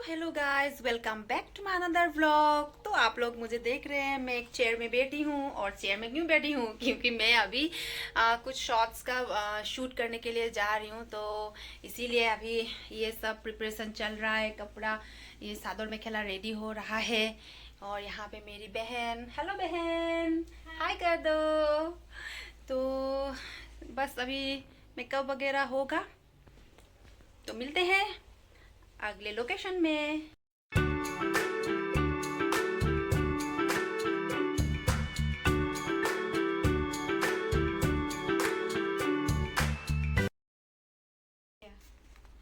Hello guys, welcome back to my another vlog. तो आप लोग मुझे देख रहे हैं, मैं एक चेयर में बैठी हूँ। और चेयर में क्यों बैठी हूँ? क्योंकि मैं अभी कुछ शॉट्स का शूट करने के लिए जा रही हूँ। तो इसीलिए अभी ये सब प्रिपरेशन चल रहा है। कपड़ा, ये सादर में खेला रेडी हो रहा है। और यहाँ पे मेरी बहन, हेलो बहन, हाय कर दो। तो बस अभी मेकअप वगैरह होगा, तो मिलते हैं अगले लोकेशन में।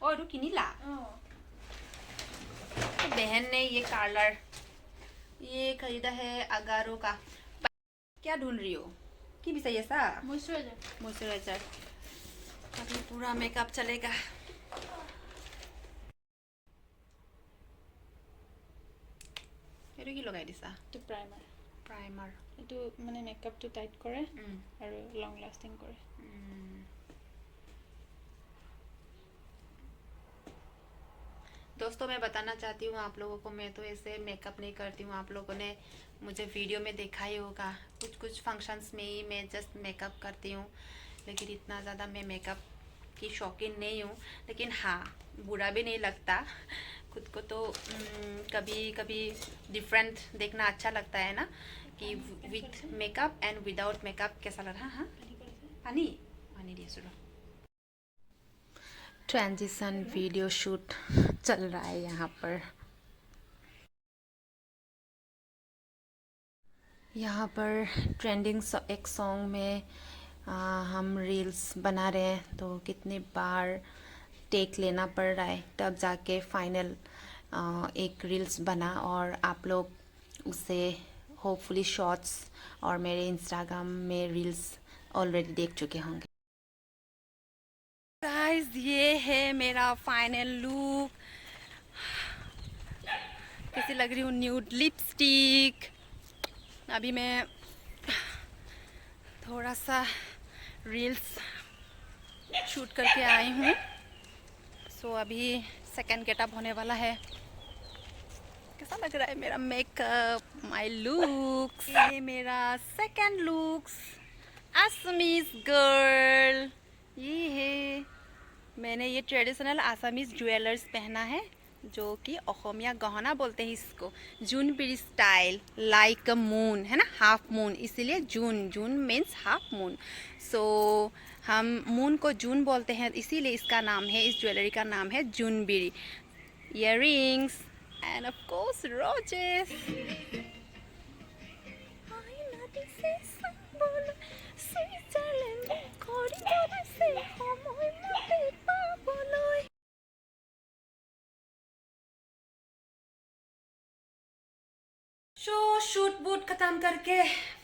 और रुकी नीला, तो बहन ने ये कलर ये खरीदा है अगारो का। क्या ढूंढ रही हो? कि भी सही है सा मॉइस्चराइजर। अभी पूरा मेकअप चलेगा। কি লগাই দিছা? to primer primer. এটো মানে মেকআপ to টাইট কৰে আৰু লং লাস্টিং কৰে। दोस्तों, मैं बताना चाहती हूँ आप लोगों को, मैं तो ऐसे मेकअप नहीं करती हूँ। आप लोगों ने मुझे वीडियो में देखा ही होगा, कुछ कुछ फंक्शंस में ही मैं जस्ट मेकअप करती हूँ। लेकिन इतना ज़्यादा मैं मेकअप की शौकीन नहीं हूँ। लेकिन हाँ, बुरा भी नहीं लगता खुद को। तो कभी कभी डिफरेंट देखना अच्छा लगता है ना, कि with makeup and without makeup कैसा लग रहा। हाँ, पानी पानी दिए सुनो। ट्रांजिशन वीडियो शूट चल रहा है यहाँ पर। यहाँ पर ट्रेंडिंग एक सॉन्ग में हम रील्स बना रहे हैं। तो कितनी बार टेक लेना पड़ रहा है, तब जाके फाइनल एक रील्स बना। और आप लोग उसे होपफुली शॉर्ट्स और मेरे इंस्टाग्राम में रील्स ऑलरेडी देख चुके होंगे। गाइस, ये है मेरा फाइनल लुक। कैसी लग रही हूँ? Nude lipstick. अभी मैं थोड़ा सा रील्स शूट करके आई हूँ। सो अभी सेकंड गेटअप होने वाला है। कैसा लग रहा है मेरा मेकअप, माय लुक्स? ये मेरा सेकंड लुक्स, असमीज गर्ल। ये है, मैंने ये ट्रेडिशनल आसामीज ज्वेलर्स पहना है, जो कि अहोमिया गहना बोलते हैं इसको। जूनबिरी स्टाइल, लाइक अ मून है ना, हाफ मून, इसीलिए जून। जून मीन्स हाफ मून। सो हम मून को जून बोलते हैं, इसीलिए इसका नाम है, इस ज्वेलरी का नाम है जूनबिरी। Earrings and of course roses. Shoot बूट खत्म करके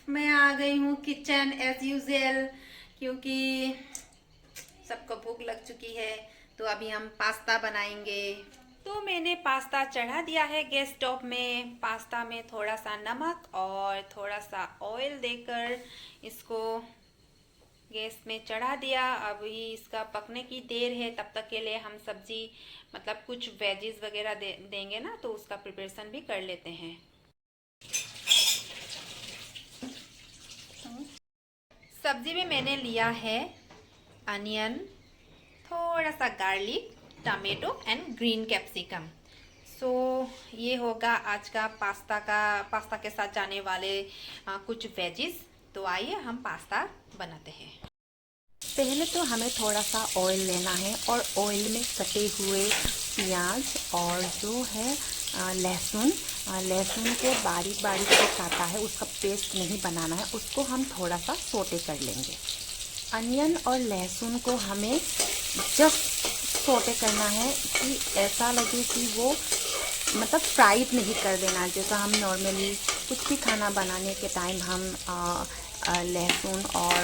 मैं आ गई हूँ किचन एज यूजुअल, क्योंकि सबको भूख लग चुकी है। तो अभी हम पास्ता बनाएंगे। तो मैंने पास्ता चढ़ा दिया है गैस स्टोव में। पास्ता में थोड़ा सा नमक और थोड़ा सा ऑयल देकर इसको गैस में चढ़ा दिया। अभी इसका पकने की देर है। तब तक के लिए हम सब्जी, मतलब कुछ वेजीज वगैरह देंगे ना, तो उसका प्रिपरेशन भी कर लेते हैं। सब्जी में मैंने लिया है अनियन, थोड़ा सा garlic, tomato and green capsicum. So ये होगा आज का पास्ता के साथ जाने वाले कुछ वेजिस। तो आइए हम पास्ता बनाते हैं। पहले तो हमें थोड़ा सा ऑयल लेना है, और ऑयल में कटे हुए प्याज और जो है लहसुन, लहसुन को बारीक बारीक से काटा है, उसका पेस्ट नहीं बनाना है, उसको हम थोड़ा सा सोटे कर लेंगे। अनियन और लहसुन को हमें जस्ट सोटे करना है, कि ऐसा लगे कि वो, मतलब फ्राइड नहीं कर देना। जैसा हम नॉर्मली कुछ भी खाना बनाने के टाइम हम लहसुन और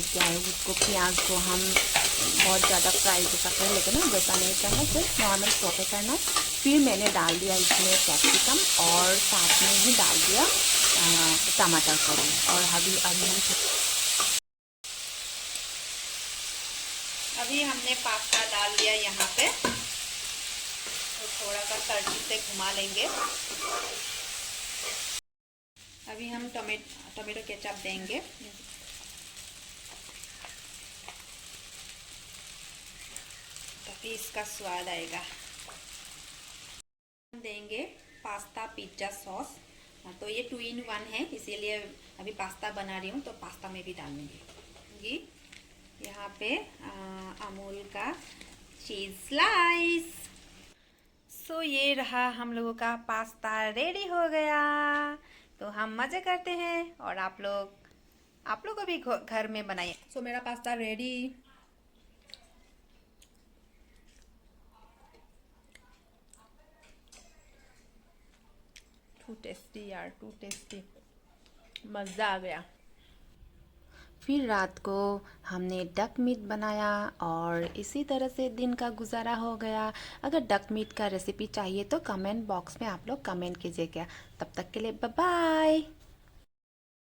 क्या है उसको, प्याज को हम बहुत ज़्यादा फ्राई जैसा कर लेते हैं ना, वैसा नहीं करना, सिर्फ नॉर्मल सोटे करना है। फिर मैंने डाल दिया इसमें कैप्सिकम, और साथ में ही डाल दिया टमाटर को। और अभी हमने पास्ता डाल दिया यहाँ पे। थोड़ा सा करछी से घुमा लेंगे। अभी हम टोमेटो केचप देंगे। तभी इसका स्वाद आएगा। हम देंगे पास्ता पिज्ज़ा सॉस। तो ये 2-in-1 है, इसीलिए अभी पास्ता बना रही हूँ तो पास्ता में भी डालूंगी। यहाँ पे अमूल का चीज़ स्लाइस। सो ये रहा हम लोगों का पास्ता रेडी हो गया। तो हम मज़े करते हैं और आप लोग को भी घर में बनाइए। सो मेरा पास्ता रेडी। टू टेस्टी यार, टू टेस्टी, मज़ा आ गया। फिर रात को हमने डक मीट बनाया और इसी तरह से दिन का गुजारा हो गया। अगर डक मीट का रेसिपी चाहिए तो कमेंट बॉक्स में आप लोग कमेंट कीजिएगा। तब तक के लिए बाय बाय।